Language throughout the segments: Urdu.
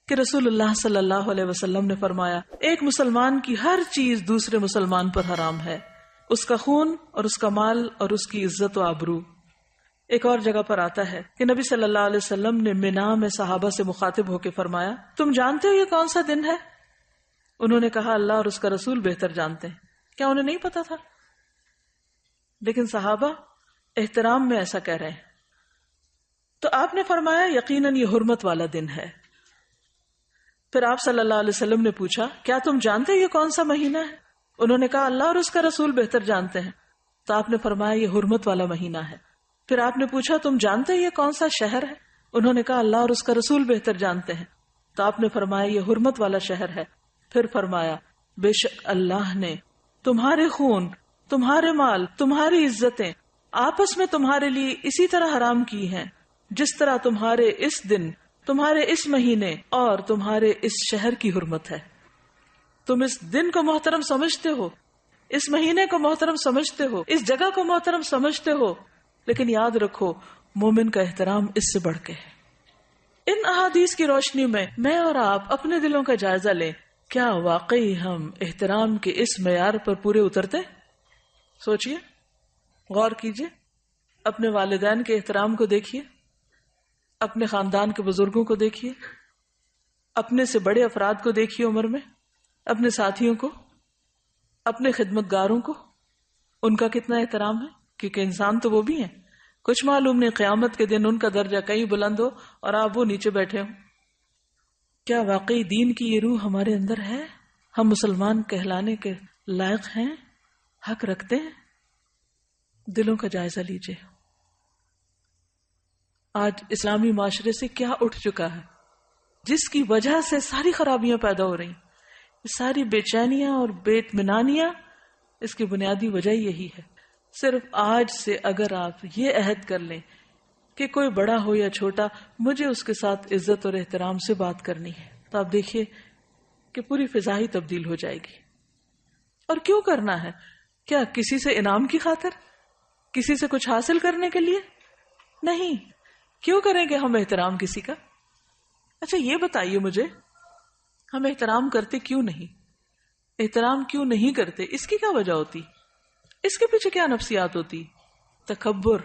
کہ رسول اللہ صلی اللہ علیہ وسلم نے فرمایا ایک مسلمان کی ہر چیز دوسرے مسلمان پر حرام ہے، اس کا خون اور اس کا مال اور اس کی عزت و آبرو۔ ایک اور جگہ پر آتا ہے کہ نبی صلی اللہ علیہ وسلم نے منا میں صحابہ سے مخاطب ہو کے فرمایا تم جانتے ہو یہ کون سا دن ہے؟ انہوں نے کہا اللہ اور اس کا رسول بہتر جانتے ہیں۔ کیا انہیں نہیں پتا تھا؟ لیکن صحابہ احترام میں ایسا کہہ رہے ہیں۔ تو آپ نے فرمایا یقیناً یہ حرمت والا دن ہے۔ پھر آپ صلی اللہ علیہ وسلم نے پوچھا کیا تم جانتے ہو یہ کون سا مہینہ ہے؟ انہوں نے کہا اللہ اور اس کا رسول بہتر جانتے ہیں۔ تو آپ نے فرمایا یہ حرمت والا مہینہ ہے۔ پھر آپ نے پوچھا تم جانتے ہو یہ کون سا شہر ہے؟ انہوں نے کہا اللہ اور اس کا رسول بہتر جانتے ہیں۔ تو آپ نے فرمایا یہ حرمت والا شہر ہے۔ پھر فرمایا بے شک اللہ نے تمہارے خون، تمہارے مال، تمہاری عزتیں آپس میں تمہارے لیے اسی طرح حرام کی ہیں جس طرح تمہارے اس دن، تمہارے اس مہینے اور تمہارے اس شہر کی حرمت ہے۔ تم اس دن کو محترم سمجھتے ہو، اس مہینے کو محترم سمجھتے ہو، اس جگہ کو محترم سمجھتے ہو، لیکن یاد رکھو مومن کا احترام اس سے بڑھ کے ہے۔ ان احادیث کی روشنی میں اور آپ اپنے دلوں کا جائزہ لیں، کیا واقعی ہم احترام کے اس معیار پر پورے اترتے؟ سوچئے، غور کیجئے، اپنے والدین کے احترام کو دیکھیے، اپنے خاندان کے بزرگوں کو دیکھیے، اپنے سے بڑے افراد کو دیکھیے عمر میں، اپنے ساتھیوں کو، اپنے خدمتگاروں کو، ان کا کتنا احترام ہے؟ کیونکہ انسان تو وہ بھی ہیں، کچھ معلوم نہیں قیامت کے دن ان کا درجہ کہیں بلند ہو اور آپ وہ نیچے بیٹھے ہوں۔ کیا واقعی دین کی یہ روح ہمارے اندر ہے؟ ہم مسلمان کہلانے کے لائق ہیں؟ حق رکھتے ہیں؟ دلوں کا جائزہ لیجئے۔ آج اسلامی معاشرے سے کیا اٹھ چکا ہے جس کی وجہ سے ساری خرابیاں پیدا ہو رہی ہیں، ساری بے چینیاں اور بے اطمینانیاں، اس کی بنیادی وجہ یہی ہے۔ صرف آج سے اگر آپ یہ عہد کر لیں کہ کوئی بڑا ہو یا چھوٹا مجھے اس کے ساتھ عزت اور احترام سے بات کرنی ہے، تو آپ دیکھیے کہ پوری فضا ہی تبدیل ہو جائے گی۔ اور کیوں کرنا ہے؟ کیا کسی سے انعام کی خاطر؟ کسی سے کچھ حاصل کرنے کے لیے؟ نہیں۔ کیوں کریں گے ہم احترام کسی کا؟ اچھا یہ بتائیے مجھے، ہم احترام کرتے کیوں نہیں؟ احترام کیوں نہیں کرتے؟ اس کی کیا وجہ ہوتی؟ اس کے پیچھے کیا نفسیات ہوتی؟ تکبر،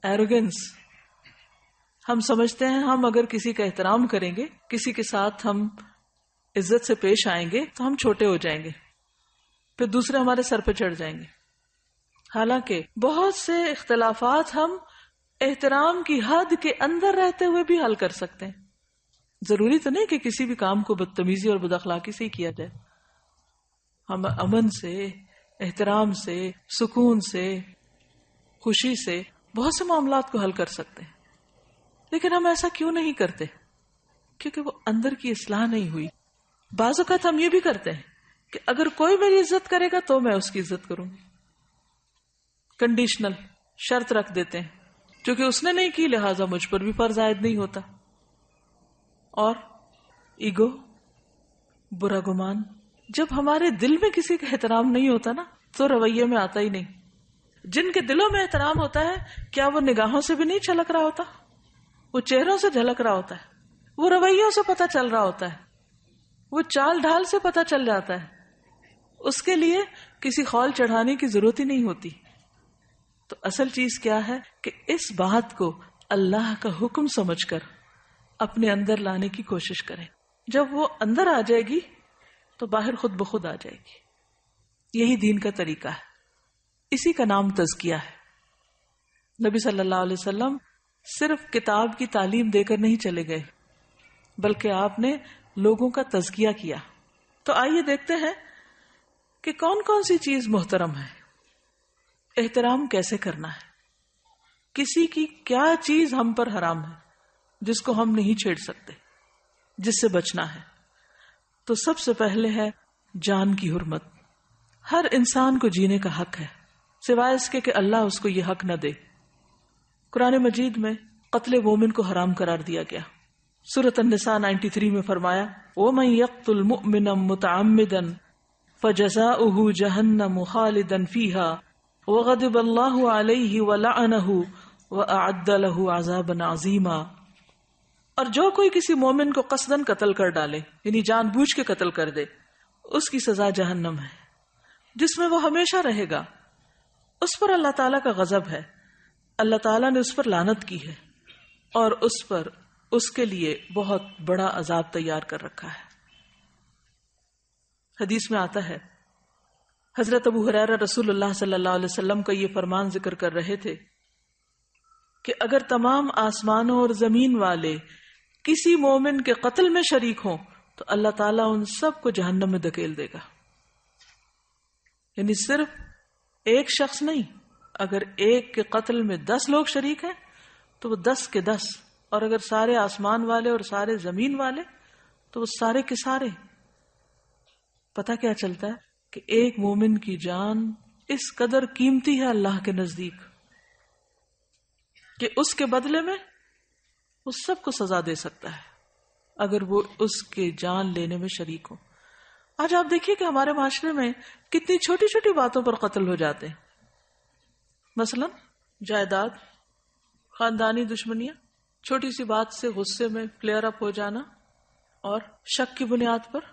ایروگنس۔ ہم سمجھتے ہیں ہم اگر کسی کا احترام کریں گے، کسی کے ساتھ ہم عزت سے پیش آئیں گے تو ہم چھوٹے ہو جائیں گے، پھر دوسرے ہمارے سر پہ چڑھ جائیں گے۔ حالانکہ بہت سے اختلافات ہم احترام کی حد کے اندر رہتے ہوئے بھی حل کر سکتے ہیں۔ ضروری تو نہیں کہ کسی بھی کام کو بدتمیزی اور بد اخلاقی سے ہی کیا جائے۔ ہم امن سے، احترام سے، سکون سے، خوشی سے بہت سے معاملات کو حل کر سکتے ہیں، لیکن ہم ایسا کیوں نہیں کرتے؟ کیونکہ وہ اندر کی اصلاح نہیں ہوئی۔ بعض اوقات ہم یہ بھی کرتے ہیں کہ اگر کوئی میری عزت کرے گا تو میں اس کی عزت کروں گی، کنڈیشنل شرط رکھ دیتے ہیں، کیونکہ اس نے نہیں کی لہٰذا مجھ پر بھی فرض عائد نہیں ہوتا۔ اور ایگو، برا گمان، جب ہمارے دل میں کسی کا احترام نہیں ہوتا نا تو رویے میں آتا ہی نہیں۔ جن کے دلوں میں احترام ہوتا ہے کیا وہ نگاہوں سے بھی نہیں چھلک رہا ہوتا؟ وہ چہروں سے جھلک رہا ہوتا ہے، وہ رویوں سے پتہ چل رہا ہوتا ہے، وہ چال ڈھال سے پتہ چل جاتا ہے۔ اس کے لیے کسی خول چڑھانے کی ضرورت ہی نہیں ہوتی۔ تو اصل چیز کیا ہے کہ اس بات کو اللہ کا حکم سمجھ کر اپنے اندر لانے کی کوشش کریں۔ جب وہ اندر آ جائے گی تو باہر خود بخود آ جائے گی۔ یہی دین کا طریقہ ہے، اسی کا نام تزکیہ ہے۔ نبی صلی اللہ علیہ وسلم صرف کتاب کی تعلیم دے کر نہیں چلے گئے، بلکہ آپ نے لوگوں کا تزکیہ کیا۔ تو آئیے دیکھتے ہیں کہ کون کون سی چیز محترم ہے، احترام کیسے کرنا ہے، کسی کی کیا چیز ہم پر حرام ہے جس کو ہم نہیں چھیڑ سکتے، جس سے بچنا ہے۔ تو سب سے پہلے ہے جان کی حرمت۔ ہر انسان کو جینے کا حق ہے، سوائے اس کے کہ اللہ اس کو یہ حق نہ دے۔ قرآن مجید میں قتل مومن کو حرام قرار دیا گیا۔ سورۃ النساء 93 میں فرمایا وَمَن يَقْتُلْ مُؤْمِنًا مُتَعَمِّدًا فَجَزَاؤُهُ جَهَنَّمُ خَالِدًا فِيهَا وَغَضِبَ اللَّهُ عَلَيْهِ وَلَعَنَهُ وَأَعَدَّ لَهُ عَذَابًا عَظِيمًا۔ اور جو کوئی کسی مومن کو قصدن قتل کر ڈالے، یعنی جان بوجھ کے قتل کر دے، اس کی سزا جہنم ہے، جس میں وہ ہمیشہ رہے گا۔ اس پر اللہ تعالیٰ کا غضب ہے، اللہ تعالیٰ نے اس پر لعنت کی ہے، اور اس پر اس کے لیے بہت بڑا عذاب تیار کر رکھا ہے۔ حدیث میں آتا ہے، حضرت ابو ہریرہ رسول اللہ صلی اللہ علیہ وسلم کا یہ فرمان ذکر کر رہے تھے کہ اگر تمام آسمانوں اور زمین والے کسی مومن کے قتل میں شریک ہوں تو اللہ تعالیٰ ان سب کو جہنم میں دھکیل دے گا۔ یعنی صرف ایک شخص نہیں، اگر ایک کے قتل میں 10 لوگ شریک ہیں تو وہ 10 کے 10، اور اگر سارے آسمان والے اور سارے زمین والے تو وہ سارے کے سارے۔ پتہ کیا چلتا ہے کہ ایک مومن کی جان اس قدر قیمتی ہے اللہ کے نزدیک کہ اس کے بدلے میں وہ سب کو سزا دے سکتا ہے اگر وہ اس کے جان لینے میں شریک ہو۔ آج آپ دیکھیے کہ ہمارے معاشرے میں کتنی چھوٹی چھوٹی باتوں پر قتل ہو جاتے ہیں، مثلا جائیداد، خاندانی دشمنیاں، چھوٹی سی بات سے غصے میں فلیئر اپ ہو جانا، اور شک کی بنیاد پر،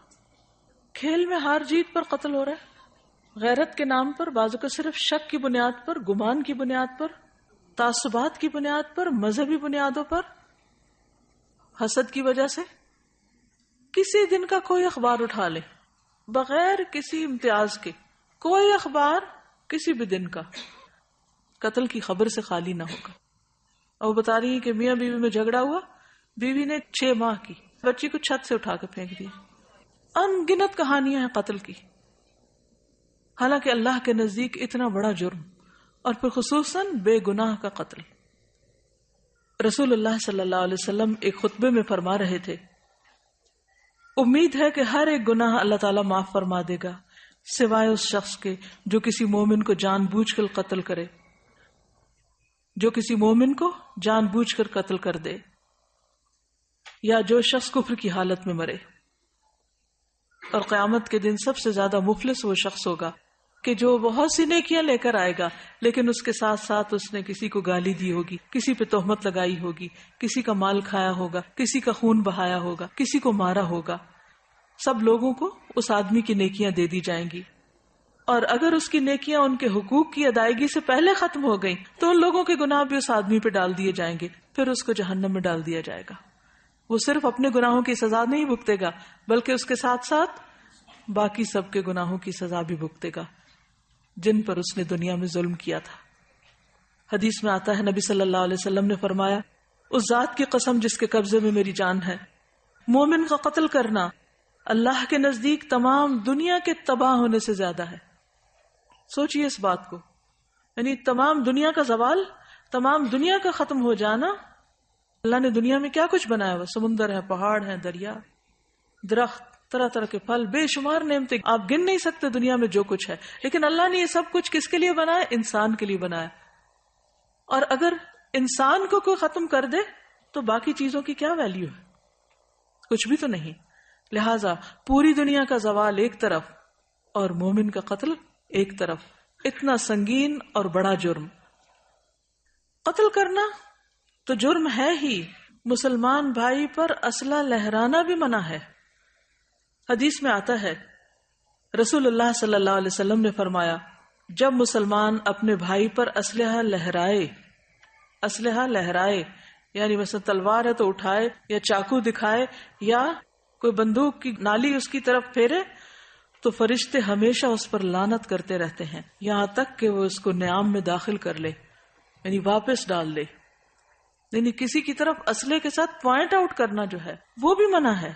کھیل میں ہار جیت پر قتل ہو رہا ہے، غیرت کے نام پر، بعضوں کا صرف شک کی بنیاد پر، گمان کی بنیاد پر، تعصبات کی بنیاد پر، مذہبی بنیادوں پر، حسد کی وجہ سے۔ کسی دن کا کوئی اخبار اٹھا لے، بغیر کسی امتیاز کے کوئی اخبار کسی بھی دن کا قتل کی خبر سے خالی نہ ہوگا۔ اور وہ بتا رہی ہے کہ میاں بیوی میں جھگڑا ہوا، بیوی نے 6 ماہ کی بچی کو چھت سے اٹھا کے پھینک دیا۔ ان گنت کہانیاں ہیں قتل کی، حالانکہ اللہ کے نزدیک اتنا بڑا جرم، اور پھر خصوصاً بے گناہ کا قتل۔ رسول اللہ صلی اللہ علیہ وسلم ایک خطبے میں فرما رہے تھے، امید ہے کہ ہر ایک گناہ اللہ تعالیٰ معاف فرما دے گا سوائے اس شخص کے جو کسی مومن کو جان بوجھ کر قتل کرے، جو کسی مومن کو جان بوجھ کر قتل کر دے، یا جو شخص کفر کی حالت میں مرے۔ اور قیامت کے دن سب سے زیادہ مفلس وہ شخص ہوگا کہ جو بہت سی نیکیاں لے کر آئے گا، لیکن اس کے ساتھ ساتھ اس نے کسی کو گالی دی ہوگی، کسی پہ تہمت لگائی ہوگی، کسی کا مال کھایا ہوگا، کسی کا خون بہایا ہوگا، کسی کو مارا ہوگا۔ سب لوگوں کو اس آدمی کی نیکیاں دے دی جائیں گی، اور اگر اس کی نیکیاں ان کے حقوق کی ادائیگی سے پہلے ختم ہو گئیں تو ان لوگوں کے گناہ بھی اس آدمی پہ ڈال دیے جائیں گے، پھر اس کو جہنم میں ڈال دیا جائے گا۔ وہ صرف اپنے گناہوں کی سزا نہیں بھگتے گا، بلکہ اس کے ساتھ ساتھ باقی سب کے گناہوں کی سزا بھی بھگتے گا جن پر اس نے دنیا میں ظلم کیا تھا۔ حدیث میں آتا ہے، نبی صلی اللہ علیہ وسلم نے فرمایا، اس ذات کی قسم جس کے قبضے میں میری جان ہے، مومن کا قتل کرنا اللہ کے نزدیک تمام دنیا کے تباہ ہونے سے زیادہ ہے۔ سوچئے اس بات کو، یعنی تمام دنیا کا زوال، تمام دنیا کا ختم ہو جانا۔ اللہ نے دنیا میں کیا کچھ بنایا ہوا، سمندر ہے، پہاڑ ہیں، دریا، درخت، طرح طرح کے پھل، بے شمار نعمتیں، آپ گن نہیں سکتے دنیا میں جو کچھ ہے، لیکن اللہ نے یہ سب کچھ کس کے لیے بنایا؟ انسان کے لیے بنایا۔ اور اگر انسان کو کوئی ختم کر دے تو باقی چیزوں کی کیا ویلیو ہے؟ کچھ بھی تو نہیں۔ لہذا پوری دنیا کا زوال ایک طرف اور مومن کا قتل ایک طرف، اتنا سنگین اور بڑا جرم۔ قتل کرنا تو جرم ہے ہی، مسلمان بھائی پر اسلحہ لہرانا بھی منع ہے۔ حدیث میں آتا ہے، رسول اللہ صلی اللہ علیہ وسلم نے فرمایا، جب مسلمان اپنے بھائی پر اسلحہ لہرائے یعنی مثلا تلوار ہے تو اٹھائے، یا چاقو دکھائے، یا کوئی بندوق کی نالی اس کی طرف پھیرے، تو فرشتے ہمیشہ اس پر لعنت کرتے رہتے ہیں یہاں تک کہ وہ اس کو نیام میں داخل کر لے، یعنی واپس ڈال لے۔ یعنی کسی کی طرف اسلحے کے ساتھ پوائنٹ آؤٹ کرنا جو ہے وہ بھی منع ہے۔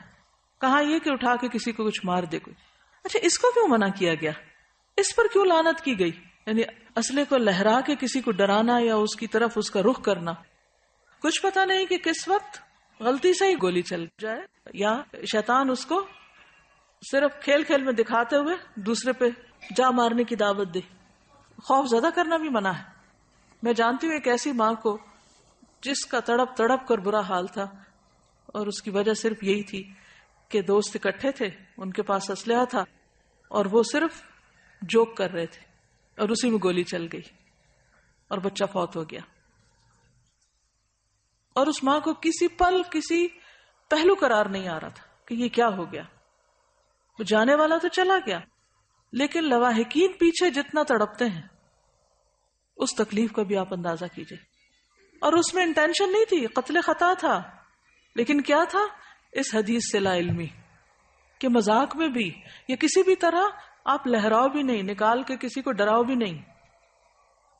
کہاں یہ کہ اٹھا کے کسی کو کچھ مار دے کوئی۔ اچھا، اس کو کیوں منع کیا گیا؟ اس پر کیوں لعنت کی گئی؟ یعنی اسلحے کو لہرا کے کسی کو ڈرانا یا اس کی طرف اس کا رخ کرنا، کچھ پتہ نہیں کہ کس وقت غلطی سے ہی گولی چل جائے، یا شیطان اس کو صرف کھیل کھیل میں دکھاتے ہوئے دوسرے پہ جا مارنے کی دعوت دے۔ خوف زدہ کرنا بھی منع ہے۔ میں جانتی ہوں ایک ایسی ماں کو جس کا تڑپ تڑپ کر برا حال تھا، اور اس کی وجہ صرف یہی تھی کہ دوست اکٹھے تھے، ان کے پاس اسلحہ تھا، اور وہ صرف جوک کر رہے تھے، اور اسی میں گولی چل گئی اور بچہ فوت ہو گیا۔ اور اس ماں کو کسی پل کسی پہلو قرار نہیں آ رہا تھا کہ یہ کیا ہو گیا. وہ جانے والا تو چلا گیا، لیکن لواحقین پیچھے جتنا تڑپتے ہیں اس تکلیف کا بھی آپ اندازہ کیجئے. اور اس میں انٹینشن نہیں تھی، قتل خطا تھا، لیکن کیا تھا؟ اس حدیث سے لا علمی کہ مذاق میں بھی یا کسی بھی طرح آپ لہراؤ بھی نہیں، نکال کے کسی کو ڈراؤ بھی نہیں.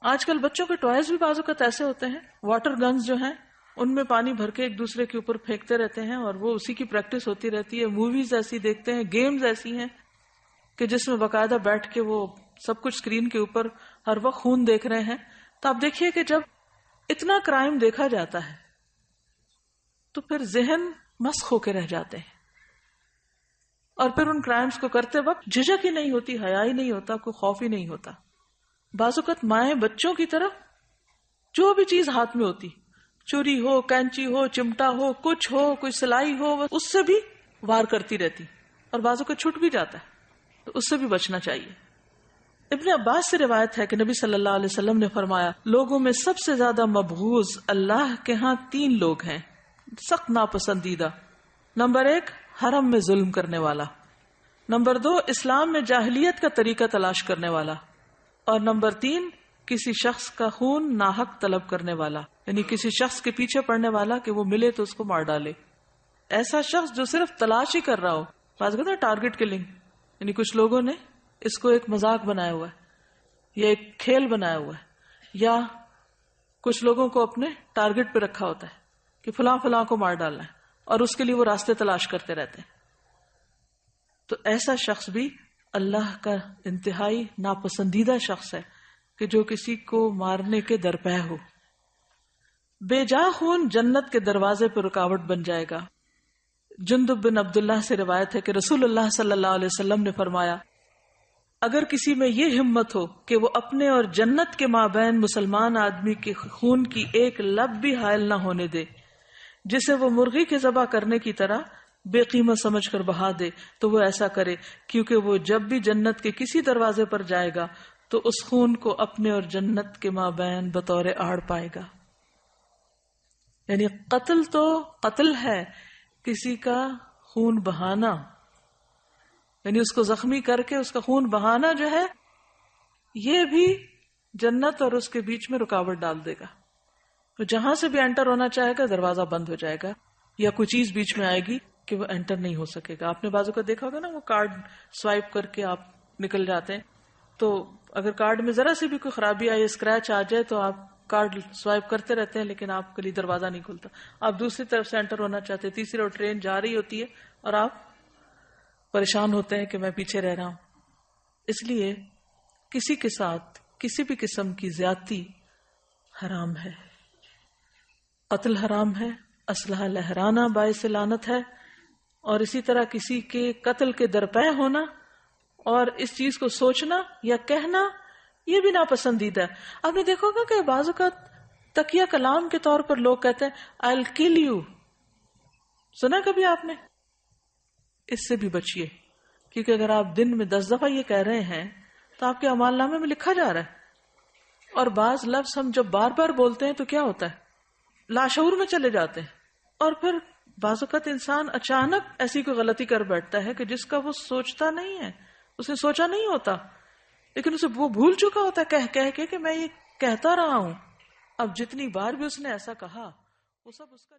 آج کل بچوں کے ٹوائز بھی بعض اوقات ایسے ہوتے ہیں، واٹر گنز جو ہیں ان میں پانی بھر کے ایک دوسرے کے اوپر پھینکتے رہتے ہیں اور وہ اسی کی پریکٹس ہوتی رہتی ہے. موویز ایسی دیکھتے ہیں، گیمز ایسی ہیں کہ جس میں باقاعدہ بیٹھ کے وہ سب کچھ اسکرین کے اوپر ہر وقت خون دیکھ رہے ہیں. تو آپ دیکھیے کہ جب اتنا کرائم دیکھا جاتا ہے تو پھر ذہن مسخ ہو کے رہ جاتے ہیں، اور پھر ان کرائمز کو کرتے وقت جھجک ہی نہیں ہوتی، حیا ہی نہیں ہوتا، کوئی خوف ہی نہیں ہوتا. بعض اوقات مائیں بچوں کی طرف جو بھی چیز ہاتھ میں ہوتی، چوری ہو، کینچی ہو، چمٹا ہو، کچھ ہو، کوئی سلائی ہو، اس سے بھی وار کرتی رہتی، اور بعض اوقات چھٹ بھی جاتا ہے، تو اس سے بھی بچنا چاہیے. ابن عباس سے روایت ہے کہ نبی صلی اللہ علیہ وسلم نے فرمایا، لوگوں میں سب سے زیادہ مبغوض اللہ کے ہاں 3 لوگ ہیں، سخت ناپسندیدہ. نمبر 1 حرم میں ظلم کرنے والا، نمبر 2 اسلام میں جاہلیت کا طریقہ تلاش کرنے والا، اور نمبر 3 کسی شخص کا خون ناحق طلب کرنے والا، یعنی کسی شخص کے پیچھے پڑنے والا کہ وہ ملے تو اس کو مار ڈالے. ایسا شخص جو صرف تلاش ہی کر رہا ہو. بات کرتے ہیں ٹارگٹ کلنگ، یعنی کچھ لوگوں نے اس کو ایک مذاق بنایا ہوا ہے یا ایک کھیل بنایا ہوا ہے، یا کچھ لوگوں کو اپنے ٹارگٹ پہ رکھا ہوتا ہے کہ فلاں فلاں کو مار ڈالنا ہے، اور اس کے لیے وہ راستے تلاش کرتے رہتے ہیں. تو ایسا شخص بھی اللہ کا انتہائی ناپسندیدہ شخص ہے کہ جو کسی کو مارنے کے درپے ہو. بے جا خون جنت کے دروازے پر رکاوٹ بن جائے گا. جندب بن عبداللہ سے روایت ہے کہ رسول اللہ صلی اللہ علیہ وسلم نے فرمایا، اگر کسی میں یہ ہمت ہو کہ وہ اپنے اور جنت کے مابین مسلمان آدمی کے خون کی ایک لب بھی حائل نہ ہونے دے، جسے وہ مرغی کے ذبح کرنے کی طرح بے قیمت سمجھ کر بہا دے، تو وہ ایسا کرے، کیونکہ وہ جب بھی جنت کے کسی دروازے پر جائے گا تو اس خون کو اپنے اور جنت کے مابین بطور آڑ پائے گا. یعنی قتل تو قتل ہے، کسی کا خون بہانا، یعنی اس کو زخمی کر کے اس کا خون بہانا جو ہے، یہ بھی جنت اور اس کے بیچ میں رکاوٹ ڈال دے گا. تو جہاں سے بھی انٹر ہونا چاہے گا دروازہ بند ہو جائے گا، یا کوئی چیز بیچ میں آئے گی کہ وہ انٹر نہیں ہو سکے گا. آپ نے بازو کا دیکھا ہوگا نا، وہ کارڈ سوائپ کر کے آپ نکل جاتے ہیں، تو اگر کارڈ میں ذرا سی بھی کوئی خرابی آئے، اسکریچ آ جائے، تو آپ کارڈ سوائپ کرتے رہتے ہیں لیکن آپ کے لیے دروازہ نہیں کھلتا. آپ دوسری طرف سے انٹر ہونا چاہتے ہیں، تیسری اور ٹرین جا رہی ہوتی ہے اور آپ پریشان ہوتے ہیں کہ میں پیچھے رہ رہا ہوں. اس لیے کسی کے ساتھ کسی بھی قسم کی زیادتی حرام ہے. قتل حرام ہے، اسلحہ لہرانا باعث لعنت ہے، اور اسی طرح کسی کے قتل کے درپے ہونا اور اس چیز کو سوچنا یا کہنا، یہ بھی ناپسندیدہ ہے. آپ نے دیکھا ہوگا کہ بعض اوقات تکیہ کلام کے طور پر لوگ کہتے ہیں I'll kill you. سنا کبھی آپ نے؟ اس سے بھی بچیے، کیونکہ اگر آپ دن میں 10 دفعہ یہ کہہ رہے ہیں تو آپ کے اعمال نامے میں لکھا جا رہا ہے. اور بعض لفظ ہم جب بار بار بولتے ہیں تو کیا ہوتا ہے، لاشعور میں چلے جاتے ہیں، اور پھر بعض اوقات انسان اچانک ایسی کوئی غلطی کر بیٹھتا ہے کہ جس کا وہ سوچتا نہیں ہے، اس نے سوچا نہیں ہوتا، لیکن اسے وہ بھول چکا ہوتا ہے کہہ کے کہ میں یہ کہتا رہا ہوں. اب جتنی بار بھی اس نے ایسا کہا وہ سب اس کا